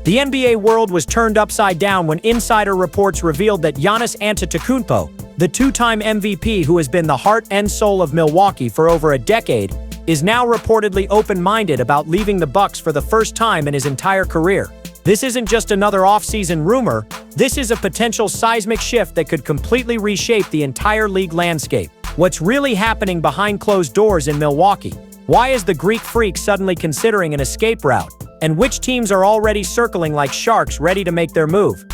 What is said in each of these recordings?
The NBA world was turned upside down when insider reports revealed that Giannis Antetokounmpo, the two-time MVP who has been the heart and soul of Milwaukee for over a decade, is now reportedly open-minded about leaving the Bucks for the first time in his entire career. This isn't just another off-season rumor, this is a potential seismic shift that could completely reshape the entire league landscape. What's really happening behind closed doors in Milwaukee? Why is the Greek Freak suddenly considering an escape route? And which teams are already circling like sharks ready to make their move?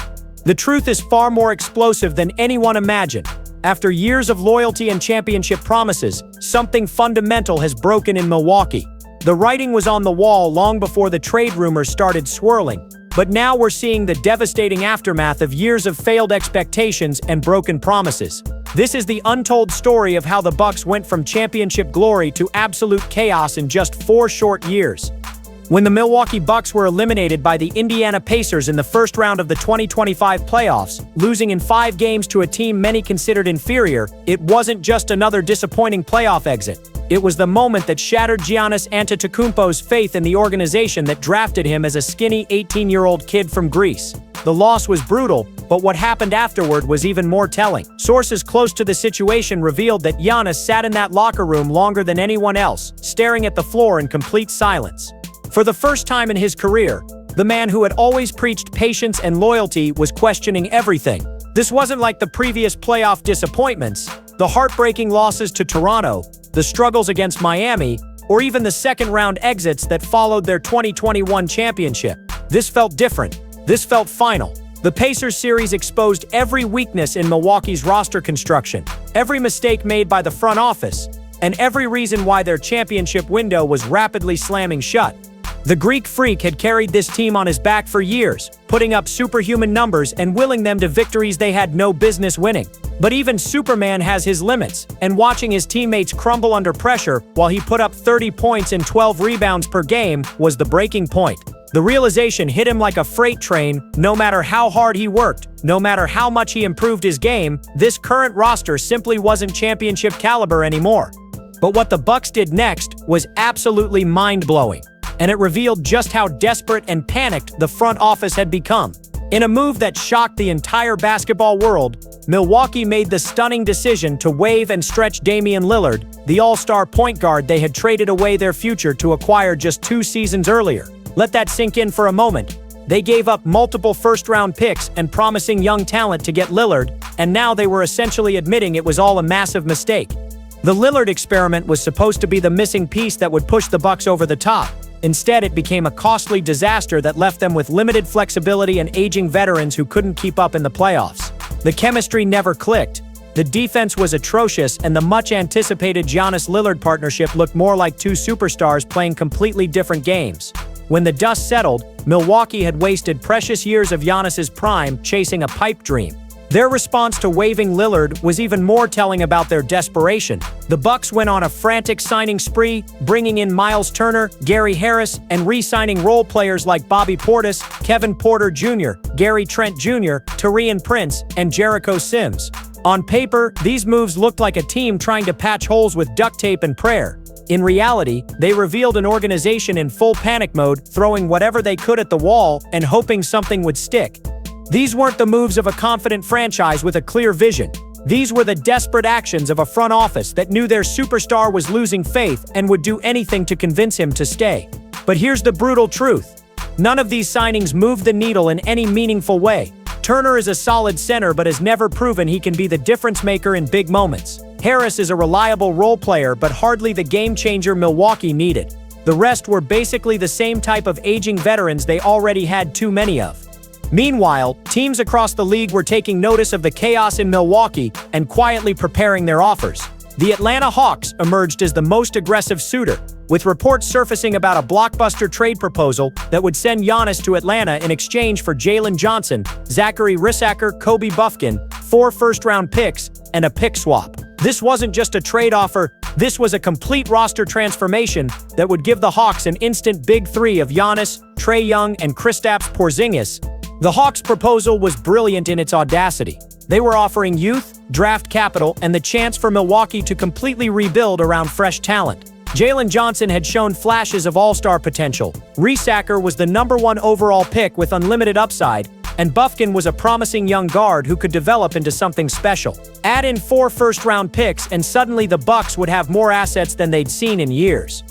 The truth is far more explosive than anyone imagined. After years of loyalty and championship promises, something fundamental has broken in Milwaukee. The writing was on the wall long before the trade rumors started swirling, but now we're seeing the devastating aftermath of years of failed expectations and broken promises. This is the untold story of how the Bucks went from championship glory to absolute chaos in just 4 short years. When the Milwaukee Bucks were eliminated by the Indiana Pacers in the first round of the 2025 playoffs, losing in 5 games to a team many considered inferior, it wasn't just another disappointing playoff exit. It was the moment that shattered Giannis Antetokounmpo's faith in the organization that drafted him as a skinny 18-year-old kid from Greece. The loss was brutal, but what happened afterward was even more telling. Sources close to the situation revealed that Giannis sat in that locker room longer than anyone else, staring at the floor in complete silence. For the first time in his career, the man who had always preached patience and loyalty was questioning everything. This wasn't like the previous playoff disappointments, the heartbreaking losses to Toronto, the struggles against Miami, or even the second-round exits that followed their 2021 championship. This felt different. This felt final. The Pacers series exposed every weakness in Milwaukee's roster construction, every mistake made by the front office, and every reason why their championship window was rapidly slamming shut. The Greek Freak had carried this team on his back for years, putting up superhuman numbers and willing them to victories they had no business winning. But even Superman has his limits, and watching his teammates crumble under pressure while he put up 30 points and 12 rebounds per game was the breaking point. The realization hit him like a freight train. No matter how hard he worked, no matter how much he improved his game, this current roster simply wasn't championship caliber anymore. But what the Bucks did next was absolutely mind-blowing, and it revealed just how desperate and panicked the front office had become. In a move that shocked the entire basketball world, Milwaukee made the stunning decision to waive and stretch Damian Lillard, the all-star point guard they had traded away their future to acquire just 2 seasons earlier. Let that sink in for a moment. They gave up multiple first-round picks and promising young talent to get Lillard, and now they were essentially admitting it was all a massive mistake. The Lillard experiment was supposed to be the missing piece that would push the Bucks over the top. Instead, it became a costly disaster that left them with limited flexibility and aging veterans who couldn't keep up in the playoffs. The chemistry never clicked. The defense was atrocious, and the much-anticipated Giannis-Lillard partnership looked more like 2 superstars playing completely different games. When the dust settled, Milwaukee had wasted precious years of Giannis's prime chasing a pipe dream. Their response to waiving Lillard was even more telling about their desperation. The Bucks went on a frantic signing spree, bringing in Miles Turner, Gary Harris, and re-signing role players like Bobby Portis, Kevin Porter Jr., Gary Trent Jr., Taurean Prince, and Jericho Sims. On paper, these moves looked like a team trying to patch holes with duct tape and prayer. In reality, they revealed an organization in full panic mode, throwing whatever they could at the wall and hoping something would stick. These weren't the moves of a confident franchise with a clear vision. These were the desperate actions of a front office that knew their superstar was losing faith and would do anything to convince him to stay. But here's the brutal truth. None of these signings moved the needle in any meaningful way. Turner is a solid center but has never proven he can be the difference maker in big moments. Harris is a reliable role player but hardly the game changer Milwaukee needed. The rest were basically the same type of aging veterans they already had too many of. Meanwhile, teams across the league were taking notice of the chaos in Milwaukee and quietly preparing their offers. The Atlanta Hawks emerged as the most aggressive suitor, with reports surfacing about a blockbuster trade proposal that would send Giannis to Atlanta in exchange for Jalen Johnson, Zachary Rissacker, Kobe Buffkin, 4 first-round picks, and a pick swap. This wasn't just a trade offer, this was a complete roster transformation that would give the Hawks an instant big 3 of Giannis, Trae Young, and Kristaps Porzingis. The Hawks' proposal was brilliant in its audacity. They were offering youth, draft capital, and the chance for Milwaukee to completely rebuild around fresh talent. Jalen Johnson had shown flashes of all-star potential. Riesacker was the #1 overall pick with unlimited upside, and Bufkin was a promising young guard who could develop into something special. Add in 4 first-round picks and suddenly the Bucks would have more assets than they'd seen in years.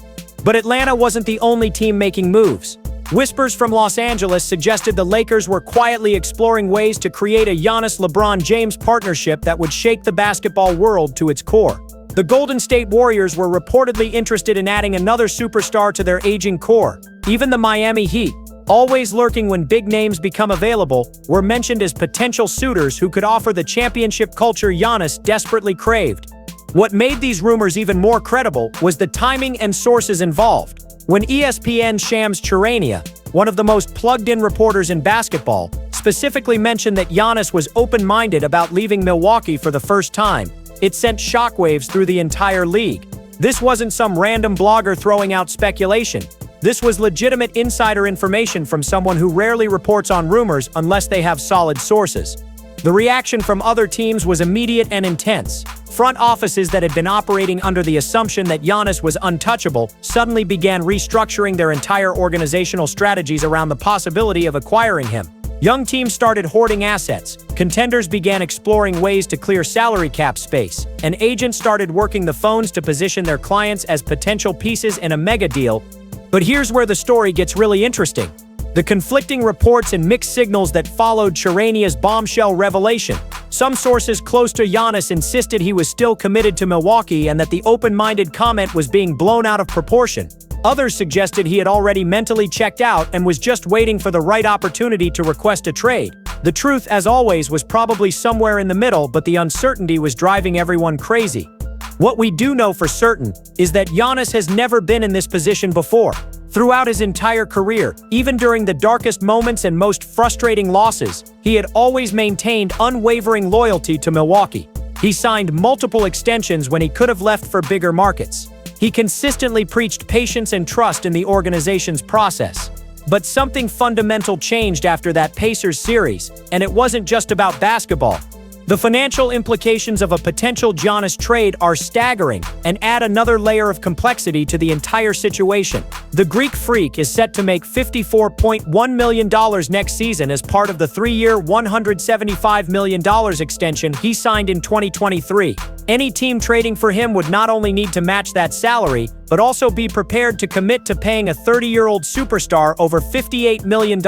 But Atlanta wasn't the only team making moves. Whispers from Los Angeles suggested the Lakers were quietly exploring ways to create a Giannis-LeBron James partnership that would shake the basketball world to its core. The Golden State Warriors were reportedly interested in adding another superstar to their aging core. Even the Miami Heat, always lurking when big names become available, were mentioned as potential suitors who could offer the championship culture Giannis desperately craved. What made these rumors even more credible was the timing and sources involved. When ESPN's Shams Charania, one of the most plugged-in reporters in basketball, specifically mentioned that Giannis was open-minded about leaving Milwaukee for the first time, it sent shockwaves through the entire league. This wasn't some random blogger throwing out speculation. This was legitimate insider information from someone who rarely reports on rumors unless they have solid sources. The reaction from other teams was immediate and intense. Front offices that had been operating under the assumption that Giannis was untouchable suddenly began restructuring their entire organizational strategies around the possibility of acquiring him. Young teams started hoarding assets, contenders began exploring ways to clear salary cap space, and agents started working the phones to position their clients as potential pieces in a mega deal. But here's where the story gets really interesting. The conflicting reports and mixed signals that followed Charania's bombshell revelation. Some sources close to Giannis insisted he was still committed to Milwaukee and that the open-minded comment was being blown out of proportion. Others suggested he had already mentally checked out and was just waiting for the right opportunity to request a trade. The truth, as always, was probably somewhere in the middle, but the uncertainty was driving everyone crazy. What we do know for certain is that Giannis has never been in this position before. Throughout his entire career, even during the darkest moments and most frustrating losses, he had always maintained unwavering loyalty to Milwaukee. He signed multiple extensions when he could have left for bigger markets. He consistently preached patience and trust in the organization's process. But something fundamental changed after that Pacers series, and it wasn't just about basketball. The financial implications of a potential Giannis trade are staggering and add another layer of complexity to the entire situation. The Greek Freak is set to make $54.1 million next season as part of the 3-year, $175 million extension he signed in 2023. Any team trading for him would not only need to match that salary, but also be prepared to commit to paying a 30-year-old superstar over $58 million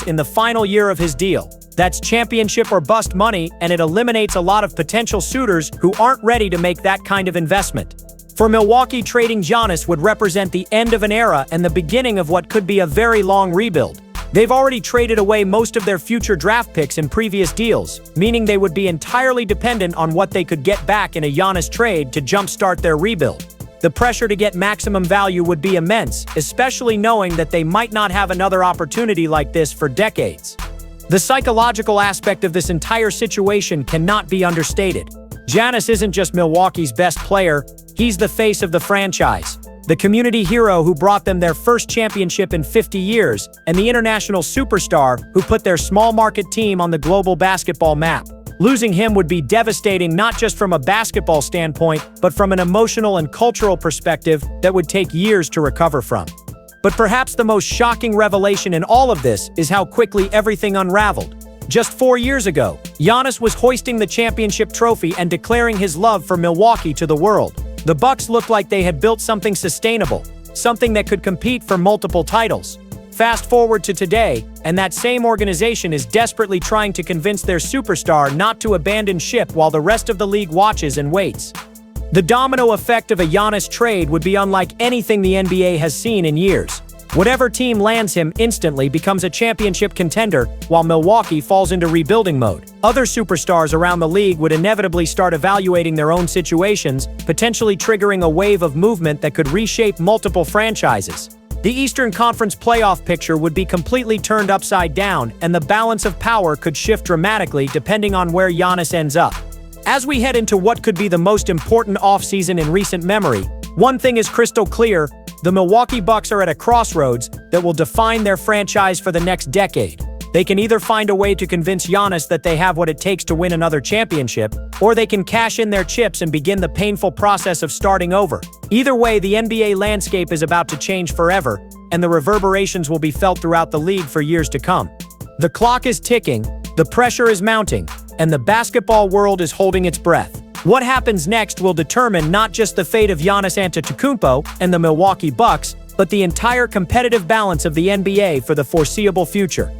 in the final year of his deal. That's championship or bust money, and it eliminates a lot of potential suitors who aren't ready to make that kind of investment. For Milwaukee, trading Giannis would represent the end of an era and the beginning of what could be a very long rebuild. They've already traded away most of their future draft picks in previous deals, meaning they would be entirely dependent on what they could get back in a Giannis trade to jumpstart their rebuild. The pressure to get maximum value would be immense, especially knowing that they might not have another opportunity like this for decades. The psychological aspect of this entire situation cannot be understated. Giannis isn't just Milwaukee's best player, he's the face of the franchise, the community hero who brought them their first championship in 50 years, and the international superstar who put their small-market team on the global basketball map. Losing him would be devastating not just from a basketball standpoint, but from an emotional and cultural perspective that would take years to recover from. But perhaps the most shocking revelation in all of this is how quickly everything unraveled. Just 4 years ago, Giannis was hoisting the championship trophy and declaring his love for Milwaukee to the world. The Bucks looked like they had built something sustainable, something that could compete for multiple titles. Fast forward to today, and that same organization is desperately trying to convince their superstar not to abandon ship while the rest of the league watches and waits. The domino effect of a Giannis trade would be unlike anything the NBA has seen in years. Whatever team lands him instantly becomes a championship contender, while Milwaukee falls into rebuilding mode. Other superstars around the league would inevitably start evaluating their own situations, potentially triggering a wave of movement that could reshape multiple franchises. The Eastern Conference playoff picture would be completely turned upside down, and the balance of power could shift dramatically depending on where Giannis ends up. As we head into what could be the most important offseason in recent memory, one thing is crystal clear: the Milwaukee Bucks are at a crossroads that will define their franchise for the next decade. They can either find a way to convince Giannis that they have what it takes to win another championship, or they can cash in their chips and begin the painful process of starting over. Either way, the NBA landscape is about to change forever, and the reverberations will be felt throughout the league for years to come. The clock is ticking, the pressure is mounting, and the basketball world is holding its breath. What happens next will determine not just the fate of Giannis Antetokounmpo and the Milwaukee Bucks, but the entire competitive balance of the NBA for the foreseeable future.